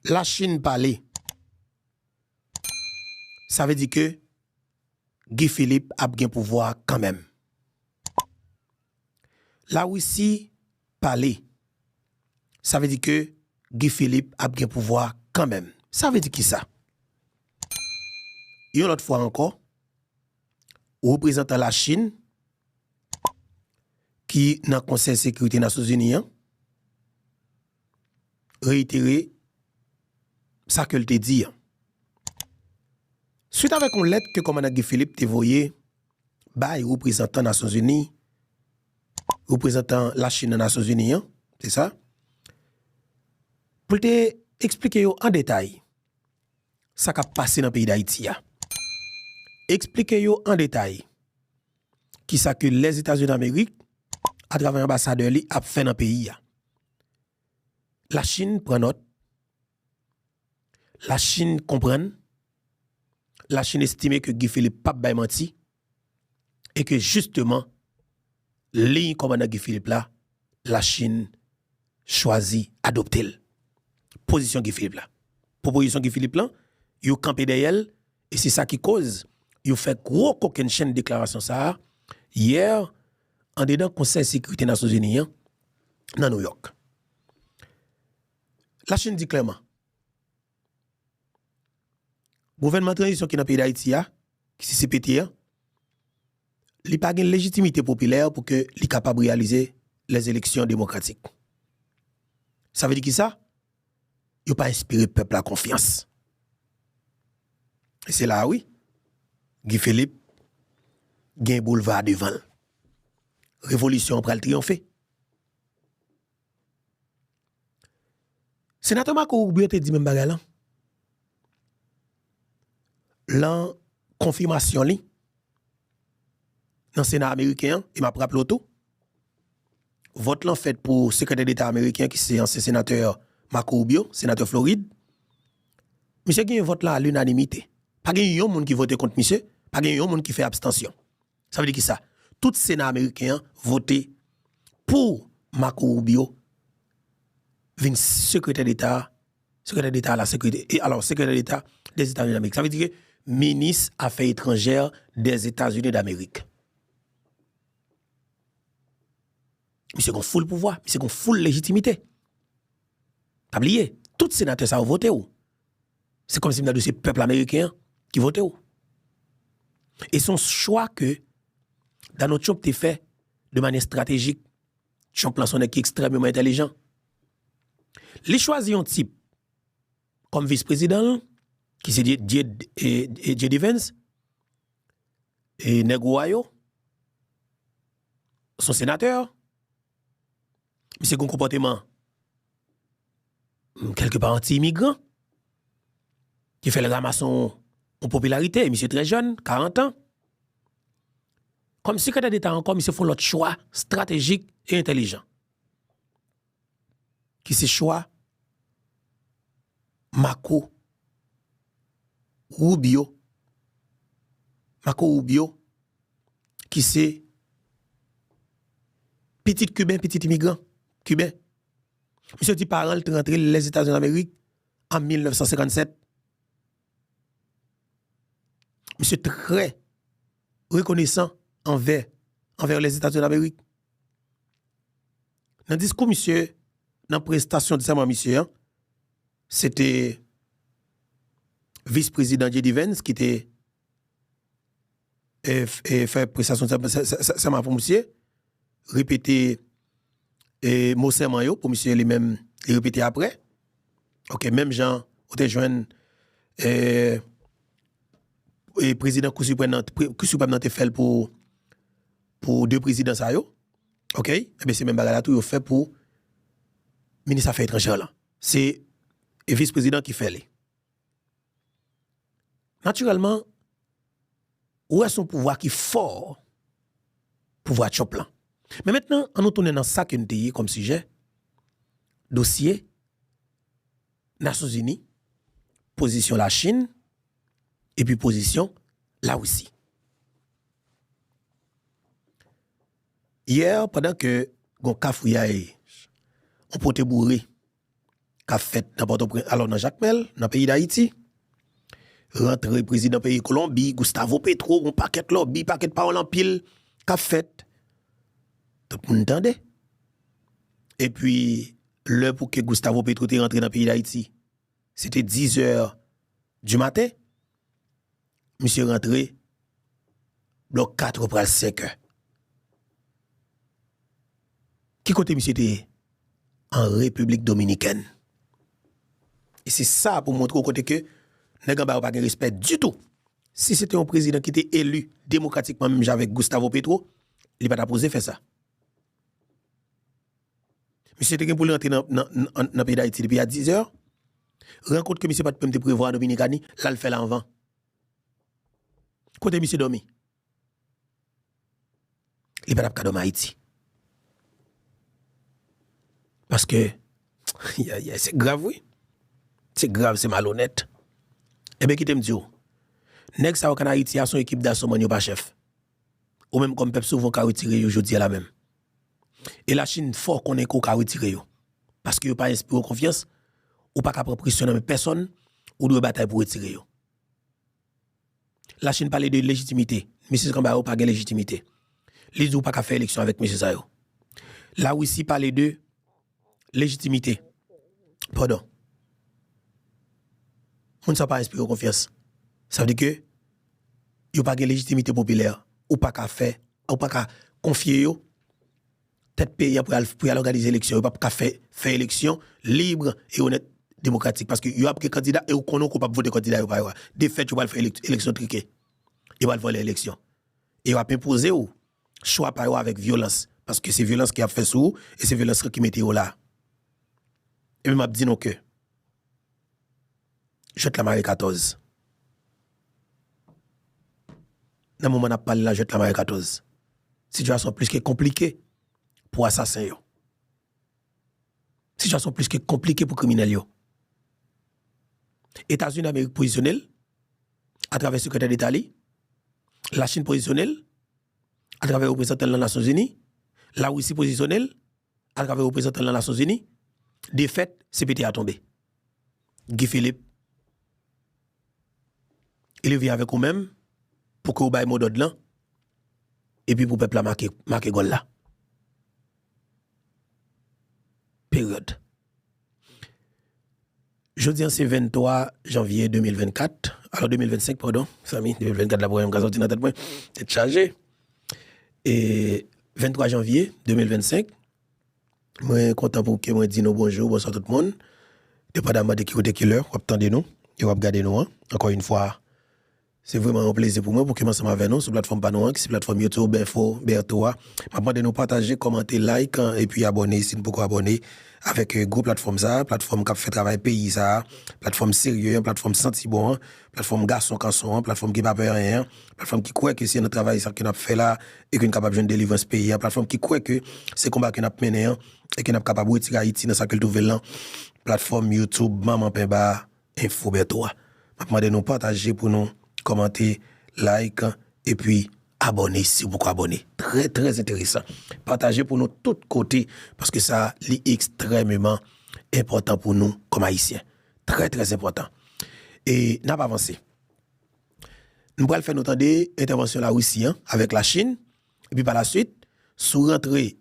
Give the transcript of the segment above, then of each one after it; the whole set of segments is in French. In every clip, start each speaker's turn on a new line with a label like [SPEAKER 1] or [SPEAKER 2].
[SPEAKER 1] la Chine parler, ça veut dire que Guy Philippe a bien pouvoir quand même. La Russie parler, ça veut dire que Guy Philippe a bien pouvoir quand même. Ça veut dire qui ça? Une autre fois encore, représentant la Chine qui dans le Conseil de sécurité des Nations Unies réitéré ça que te dit. Suite avec une lettre que commandant Guy Philippe te voyé by représentant Nations Unies, représentant la Chine dans Nations Unies, c'est ça? Pour te expliquer en détail ça qui a passé dans le pays d'Haïti. Expliquer en détail qui ça que les États-Unis d'Amérique à travers l'ambassadeur li a fait dans le pays. La Chine prend note. La Chine comprend. La Chine estime que Guy Philippe pas bay menti et que justement li commandant Guy Philippe là, la Chine choisit adopter position Guy Philippe là. Proposition Guy Philippe là, yo campé derrière elle et c'est ça qui cause yo fait gros coquin chaîne déclaration ça hier en dedans Conseil de sécurité des Nations Unies dans New York. La Chine dit clairement gouvernement transition qui dans le pays d'Haïti qui c'est CPT il n'a pas de légitimité populaire pour que il capable de réaliser les élections démocratiques. Ça veut dire qui ça? Il n'a pas inspiré le peuple à confiance. Et c'est là, oui, Guy Philippe gagne boulevard devant. Révolution pour le triompher. Sénateur Marco Rubio te dit même bagarre là. La confirmation li dans le Sénat américain, il m'a rappelé tout. Vote là fait pour secrétaire d'État américain qui c'est ancien sénateur Marco Rubio, sénateur Floride. Monsieur gagne vote là à l'unanimité. Pas gagne yon monde qui vote contre monsieur, pas gagne yon monde qui fait abstention. Ça veut dire qui ça? Tout Sénat américain voté pour Marco Rubio vin secrétaire d'État à la sécurité et alors secrétaire d'État des États-Unis d'Amérique. Ça veut dire que ministre affaires étrangères des États-Unis d'Amérique. Monsieur gon full pouvoir, monsieur gon full légitimité. T'as oublié, tout sénateur ça a voté où? C'est comme si nous c'est peuple américain qui votait où? Et son choix que dans notre job t'es fait de manière stratégique, son plan son qui est extrêmement intelligent. Les choisi un type comme vice-président qui c'est J.D. Vance et Neguayo, son sénateur. Mais c'est un comportement quelque part anti-immigrant qui fait le ramasson en popularité. Monsieur très jeune, 40 ans. Comme secrétaire d'État encore, monsieur font l'autre choix stratégique et intelligent. Qui c'est choix Marco Rubio. Marco Rubio qui c'est petit cubain, petit immigrant cubain. Monsieur dit parent est rentré les États-Unis d'Amérique en 1957. Monsieur très reconnaissant envers les États-Unis d'Amérique. Dans le discours, monsieur, dans la prestation de serment, monsieur, c'était vice-président J.D. Vance qui était fait prestation de serment pour monsieur, répété mot serment pour monsieur lui-même, et répété après. Ok, même Jean, on te joint et président Cour suprême te fait pour deux présidents ça yo. OK? Et bien c'est même bagarre tout yo fait pour ministre affaires étrangères là. C'est le vice-président qui fait les. Naturellement, où est son pouvoir qui fort pouvoir chop là. Mais maintenant, on nous tourne dans ça que nous avons comme sujet dossier Nations Unies, position la Chine et puis position la Russie. Hier, pendant que gon cafouillage, on pote bourré qu'a fait alors dans Jacques Mel, dans le pays d'Haïti. Rentré président pays Colombie, Gustavo Petro, un paquet lobby, paquet parole en pile, qu'a fait. Tout le monde entendait. Et puis, l'heure pour que Gustavo Petro est rentré dans le pays d'Haïti, c'était 10 heures du matin. Monsieur rentré, bloc 4 pour 5 heures. Qui côté monsieur était en République Dominicaine. Et c'est ça pour montrer au côté que n'a pas de respect du tout. Si c'était un président qui était élu démocratiquement même avec Gustavo Petro, il n'a pas posé faire ça. Monsieur était pour rentrer dans le pays d'Haïti depuis à 10 heures. Rencontre que monsieur pas de prévoir à Dominicani, là le fait l'envant. Côté monsieur dormi. Il n'a pas de Haïti. Parce que c'est grave, oui. C'est grave, c'est malhonnête. Eh bien, qui t'aime dire, nèg sa en Haïti a son équipe d'assaut man yo pas chef. Ou même comme peuple souvent ka retirer yo jodi la même. Et la Chine fort connaît ko ka retirer yo. Parce que yo pas inspiré confiance ou pas capable pressionner personne ou de bataille pour retirer yo. La Chine parle de légitimité. Monsieur Kamba pas de légitimité. Les ou pas ka faire élection avec monsieur Sayo. La Russie parle de légitimité. Pardon. On ne s'est pas inspiré confiance. Ça veut dire que il n'y a pas de légitimité populaire ou pas qu'à faire ou pas qu'à confier yo tête pays pour aller organiser élection, pas qu'à faire élection libre et honnête démocratique parce que il y a des candidats et on connaît qu'on pas voter candidat pas de fait tu vas faire élection truquée. Il va voler l'élection. Et il va imposer ou choix par avec violence parce que c'est violence qui a fait sous et c'est violence qui mettait là. Et m'a dit non que jette la marée 14. Dans le moment où on a parlé de la jette la marée 14, situation plus que compliquée pour assassin yo. Situation plus que compliquée pour criminel yo. États-Unis d'Amérique positionnel à travers le secrétaire d'État, la Chine positionnelle à travers le représentant des Nations Unies, la Russie positionnelle à travers le représentant des Nations Unies. De fait, CPT a tombé. Guy Philippe, il vient avec vous-même pour que vous baillez mot d'ordre là et puis pour le peuple marquer gol là. Période. Jeudi, c'est 23 janvier 2024. Alors 2025, pardon. Samy, 2024, la première sortie dans la tête, c'est chargé. Et 23 janvier 2025, moi, suis content pour que moi dise bonjour, bonsoir tout le monde. Dépendamment de qui côté qui l'heure, vous attendez nous et vous regardez nous. Encore une fois, c'est vraiment un plaisir pour moi pour que nous ensemble avec nous sur la plateforme Panouan, qui est la plateforme YouTube, Info, Bertoa. Je de nous partager, commenter, like et puis abonner si vous pouvez abonner avec groupe plateforme ça, plateforme qui fait travail pays ça, plateforme sérieux, plateforme senti bon, plateforme garçon canson, plateforme qui pas peur rien, plateforme qui croit que c'est notre travail ça que nous fait là et que nous capable de délivrer ce pays, plateforme qui croit que c'est combat que nous mené et que nous capable de retirer Haïti dans sa culture là, plateforme YouTube Maman Pemba Info Bertoa. Je de nous partager pour nous commenter, like et puis abonner si vous pouvez abonner. Très très intéressant. Partagez pour nous tous côtés parce que ça est extrêmement important pour nous comme Haïtiens. Très très important. Et n'a pas avancé. Nous allons faire notre intervention la Russie avec la Chine et puis par la suite sous rentrée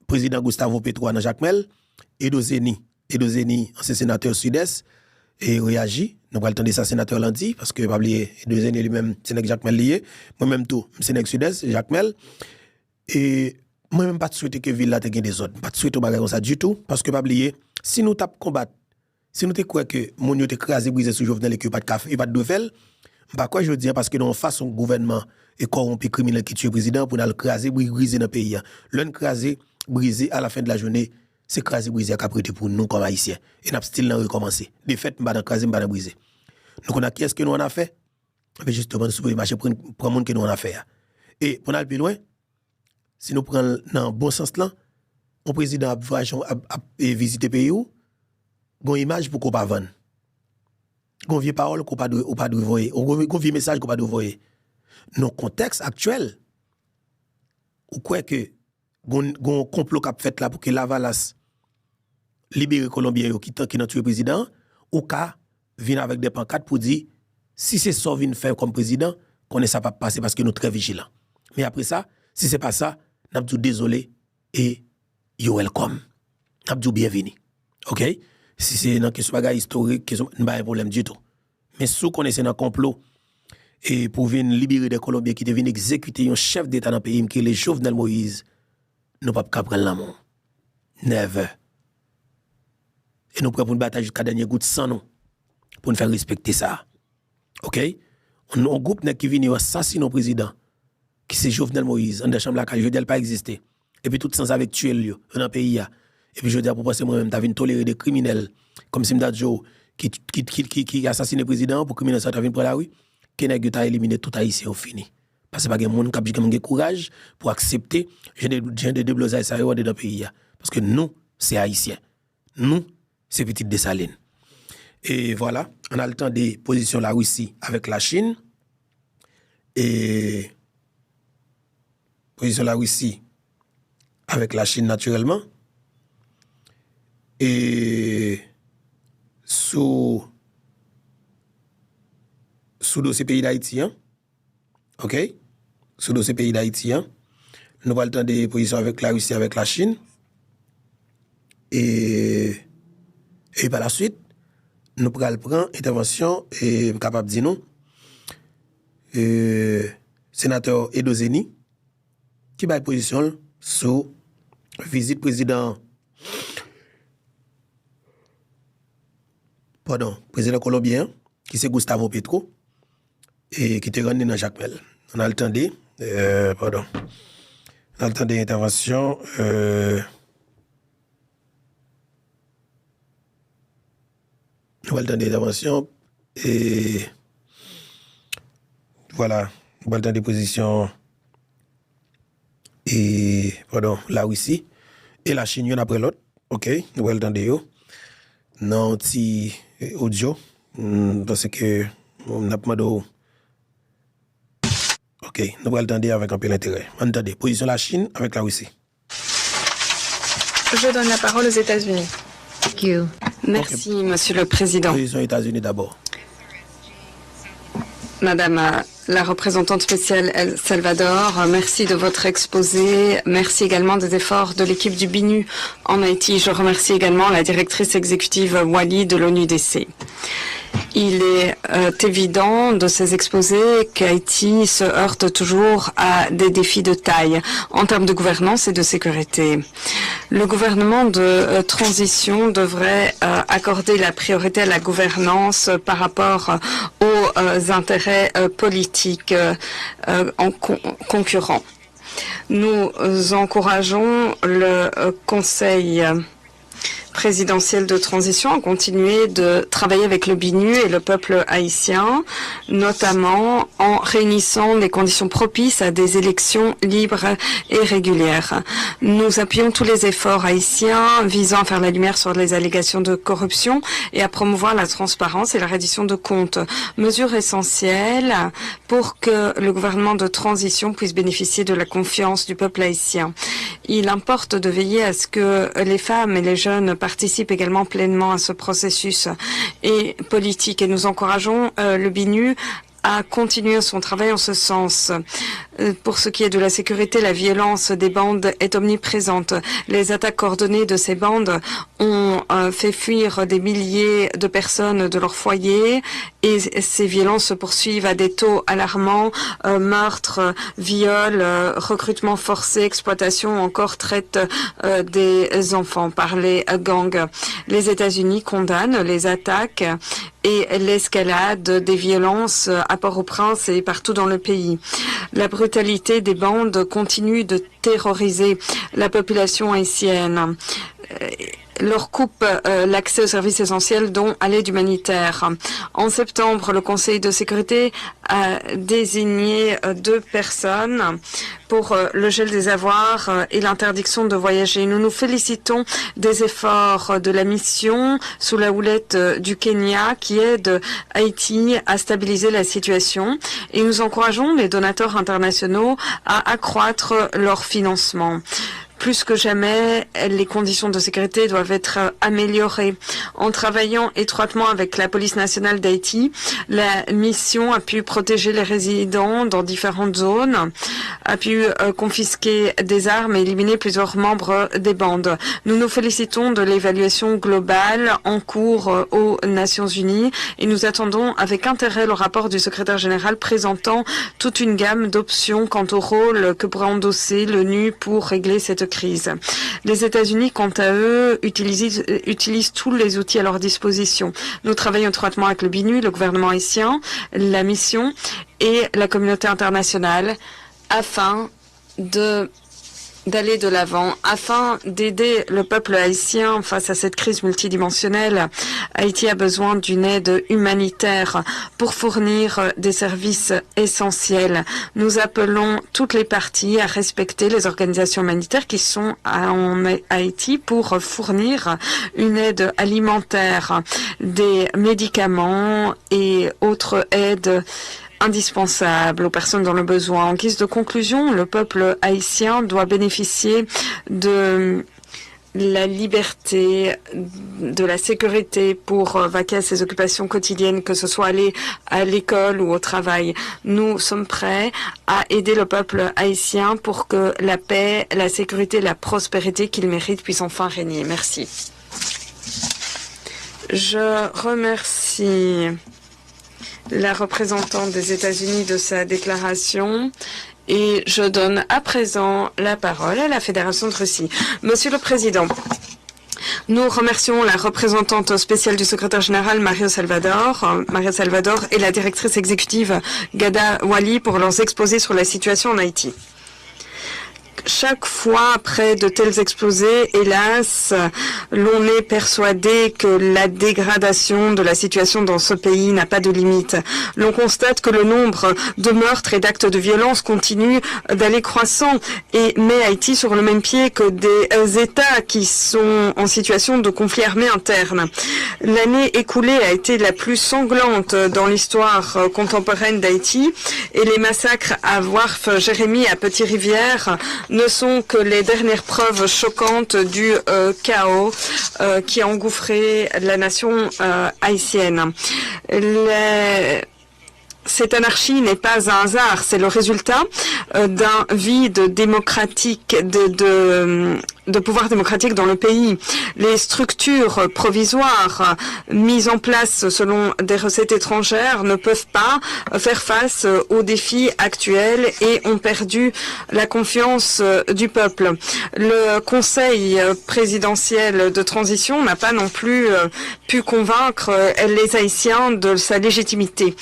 [SPEAKER 1] président Gustavo Petro dans Jacques Mel et Dozeni, ancien sénateur sud-est et réagit. Nous allons attendre ça sénateur lundi parce que pas oublier Dozeni lui-même c'est Jacques Mel lié. Moi-même tout, c'est sud-est Jacques Mel et moi-même pas de souhaiter que ville là te gagne des autres, pas de souhaiter bagarre comme ça du tout parce que pas oublier si nous tape combattre, si nous te croit que mon yo te crasé brisé sur Jovenel et que pas de café, pas de nouvelles, pas quoi je dis parce que dans façon gouvernement et corrompu criminel qui tue président pour nous craser briser dans le pays. L'un crasé brisé à la fin de la journée, c'est crasé brisé à prêter pour nous comme haïtiens et n'a style n'a recommencer. De fait, m'pa crasé m'pa briser. Donc on a qui est-ce que nous on a fait? Mais justement sur le marché pour monde que nous on a fait. Et pour aller plus loin, si nous prenons dans bon sens là, un président a visiter pays où gon image pour qu'on pas vendre. Gon vieux parole qu'on pas de voyer, gon vieux message qu'on pas de voyer. Dans contexte actuel, ou quoi que gon complot qu'a fait là pour que Lavalas libérer Colombien qui n'a tué président, ou ka vient avec des pancartes pour dire si c'est ça vient faire comme président, qu'on ne ça pas passer parce que nous très vigilants. Mais après ça, si c'est pas ça, nous dit désolé et you welcome. Nous dit bienvenue. OK? Si c'est dans question bagage historique, question pas un problème du tout. Mais si vous connaissez un complot et pour venir libérer des Colombiens qui deviennent exécuter un chef d'État dans le pays qui est le Jovenel Moïse, nous ne pouvons pas prendre l'amour. Never. Et nous prenons une bataille jusqu'à dernier goût de sang nous, pour nous faire respecter ça. OK? On a un groupe qui vient assassiner le président, qui c'est Jovenel Moïse, en de chambre la je dis pas exister. Et puis tout sans avec tuer le dans le pays. Et puis je dis pour penser moi-même, tu as tolérer des criminels comme Simda Joe qui assassine le président pour criminels ça tu pour la rue, qui n'a pas éliminé tout haïtien au fini. Parce que pas de monde qui a courage pour accepter j'ai des déblosailles ça dans le pays. Parce que nous, c'est haïtiens. Nous, c'est petit Dessalines. Et voilà, on a le temps des positions de la Russie avec la Chine. Et position de la Russie avec la Chine naturellement. Et sous dossier pays d'Haïti, OK? Sous dossier pays d'Haïti, nous avons le temps des positions avec la Russie avec la Chine. Et par la suite, nous pourrons prendre intervention et capable de dire nous. Sénateur Edozeni, qui va position sur visite président colombien, qui c'est Gustavo Petro, et qui était rendu dans Jacques Mel. On a le temps de, on a le temps d'intervention. On va le temps d'intervention et voilà, on va le temps de position et la Russie et la Chine une après l'autre. OK, on va le temps de yo. Non, petit audio parce que on a pas de OK, on va le temps avec un peu d'intérêt. Entendez, position la Chine avec la Russie.
[SPEAKER 2] Je donne la parole aux États-Unis.
[SPEAKER 3] Thank you.
[SPEAKER 2] Merci, Monsieur le Président.
[SPEAKER 1] Position États-Unis d'abord.
[SPEAKER 2] Madame la représentante spéciale El Salvador, merci de votre exposé. Merci également des efforts de l'équipe du BINU en Haïti. Je remercie également la directrice exécutive Wally de l'ONUDC. Il est évident de ces exposés qu'Haïti se heurte toujours à des défis de taille en termes de gouvernance et de sécurité. Le gouvernement de transition devrait accorder la priorité à la gouvernance par rapport aux intérêts politiques concurrents. Nous encourageons le Conseil présidentielle de transition a continué de travailler avec le BINU et le peuple haïtien, notamment en réunissant des conditions propices à des élections libres et régulières. Nous appuyons tous les efforts haïtiens visant à faire la lumière sur les allégations de corruption et à promouvoir la transparence et la reddition de comptes. Mesure essentielle pour que le gouvernement de transition puisse bénéficier de la confiance du peuple haïtien. Il importe de veiller à ce que les femmes et les jeunes participent également pleinement à ce processus politique et nous encourageons le BINU à continuer son travail en ce sens. Pour ce qui est de la sécurité, la violence des bandes est omniprésente. Les attaques coordonnées de ces bandes ont fait fuir des milliers de personnes de leur foyer et ces violences se poursuivent à des taux alarmants, meurtres, viols, recrutement forcé, exploitation, encore traite des enfants par les gangs. Les États-Unis condamnent les attaques et l'escalade des violences à Port-au-Prince et partout dans le pays. La brutalité des bandes continue de terroriser la population haïtienne. Leur coupe l'accès aux services essentiels, dont à l'aide humanitaire. En septembre, le Conseil de sécurité a désigné 2 personnes pour le gel des avoirs et l'interdiction de voyager. Nous nous félicitons des efforts de la mission sous la houlette du Kenya qui aide Haïti à stabiliser la situation et nous encourageons les donateurs internationaux à accroître leur financement. Plus que jamais, les conditions de sécurité doivent être améliorées. En travaillant étroitement avec la police nationale d'Haïti, la mission a pu protéger les résidents dans différentes zones, a pu confisquer des armes et éliminer plusieurs membres des bandes. Nous nous félicitons de l'évaluation globale en cours aux Nations Unies et nous attendons avec intérêt le rapport du secrétaire général présentant toute une gamme d'options quant au rôle que pourrait endosser l'ONU pour régler cette crise. Les États-Unis, quant à eux, utilisent tous les outils à leur disposition. Nous travaillons étroitement avec le BNUI, le gouvernement haïtien, la mission et la communauté internationale afin d'aller de l'avant, afin d'aider le peuple haïtien face à cette crise multidimensionnelle. Haïti a besoin d'une aide humanitaire pour fournir des services essentiels. Nous appelons toutes les parties à respecter les organisations humanitaires qui sont en Haïti pour fournir une aide alimentaire, des médicaments et autres aides indispensable aux personnes dans le besoin. En guise de conclusion, le peuple haïtien doit bénéficier de la liberté, de la sécurité pour vaquer à ses occupations quotidiennes, que ce soit aller à l'école ou au travail. Nous sommes prêts à aider le peuple haïtien pour que la paix, la sécurité, la prospérité qu'il mérite puissent enfin régner. Merci. Je remercie la représentante des États-Unis de sa déclaration et je donne à présent la parole à la Fédération de Russie. Monsieur le Président, nous remercions la représentante spéciale du secrétaire général Mario Salvador et la directrice exécutive Ghada Wali pour leurs exposés sur la situation en Haïti. Chaque fois après de tels exposés, hélas, l'on est persuadé que la dégradation de la situation dans ce pays n'a pas de limite. L'on constate que le nombre de meurtres et d'actes de violence continue d'aller croissant et met Haïti sur le même pied que des États qui sont en situation de conflit armé interne. L'année écoulée a été la plus sanglante dans l'histoire contemporaine d'Haïti et les massacres à Wharf, Jérémie et à Petit-Rivière ne sont que les dernières preuves choquantes du chaos qui a engouffré la nation haïtienne. Cette anarchie n'est pas un hasard, c'est le résultat d'un vide démocratique, de pouvoir démocratique dans le pays. Les structures provisoires mises en place selon des recettes étrangères ne peuvent pas faire face aux défis actuels et ont perdu la confiance du peuple. Le Conseil présidentiel de transition n'a pas non plus pu convaincre les Haïtiens de sa légitimité.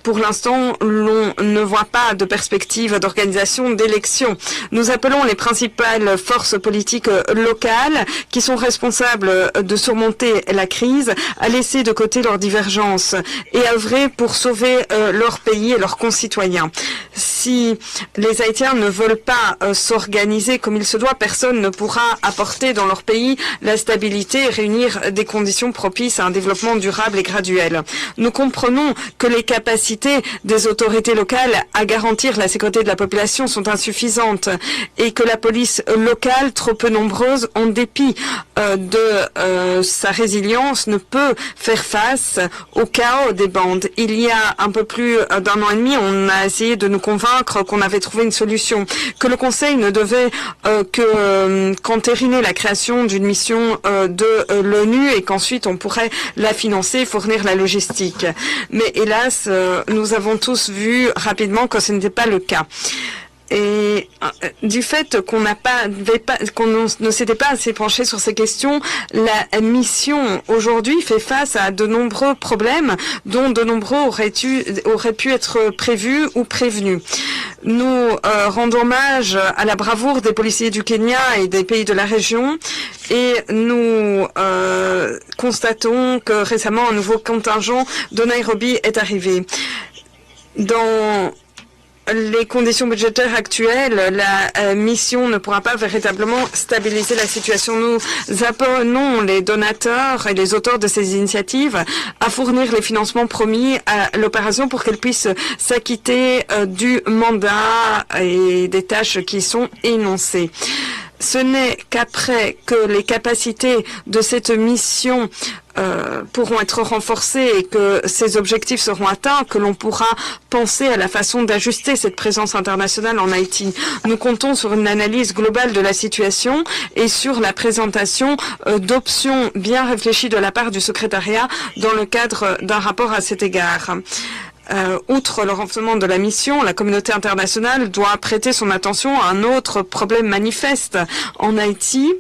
[SPEAKER 2] Pour l'instant, l'on ne voit pas de perspective d'organisation d'élections. Nous appelons les principales forces politiques locales qui sont responsables de surmonter la crise à laisser de côté leurs divergences et à œuvrer pour sauver leur pays et leurs concitoyens. Si les Haïtiens ne veulent pas s'organiser comme il se doit, personne ne pourra apporter dans leur pays la stabilité et réunir des conditions propices à un développement durable et graduel. Nous comprenons que les capacités des autorités locales à garantir la sécurité de la population sont insuffisantes et que la police locale, trop peu nombreuse, en dépit de sa résilience, ne peut faire face au chaos des bandes. Il y a un peu plus d'un an et demi, on a essayé de nous convaincre qu'on avait trouvé une solution, que le Conseil ne devait qu'entériner la création d'une mission de l'ONU et qu'ensuite on pourrait la financer, fournir la logistique. Mais hélas, nous avons tous vu rapidement que ce n'était pas le cas. Et du fait qu'on ne s'était pas assez penché sur ces questions, la mission aujourd'hui fait face à de nombreux problèmes dont de nombreux auraient pu être prévus ou prévenus. Nous rendons hommage à la bravoure des policiers du Kenya et des pays de la région et nous constatons que récemment un nouveau contingent de Nairobi est arrivé. Dans les conditions budgétaires actuelles, la mission ne pourra pas véritablement stabiliser la situation. Nous appelons les donateurs et les auteurs de ces initiatives à fournir les financements promis à l'opération pour qu'elle puisse s'acquitter du mandat et des tâches qui sont énoncées. Ce n'est qu'après que les capacités de cette mission pourront être renforcées et que ces objectifs seront atteints, que l'on pourra penser à la façon d'ajuster cette présence internationale en Haïti. Nous comptons sur une analyse globale de la situation et sur la présentation d'options bien réfléchies de la part du secrétariat dans le cadre d'un rapport à cet égard. Outre le renforcement de la mission, la communauté internationale doit prêter son attention à un autre problème manifeste en Haïti,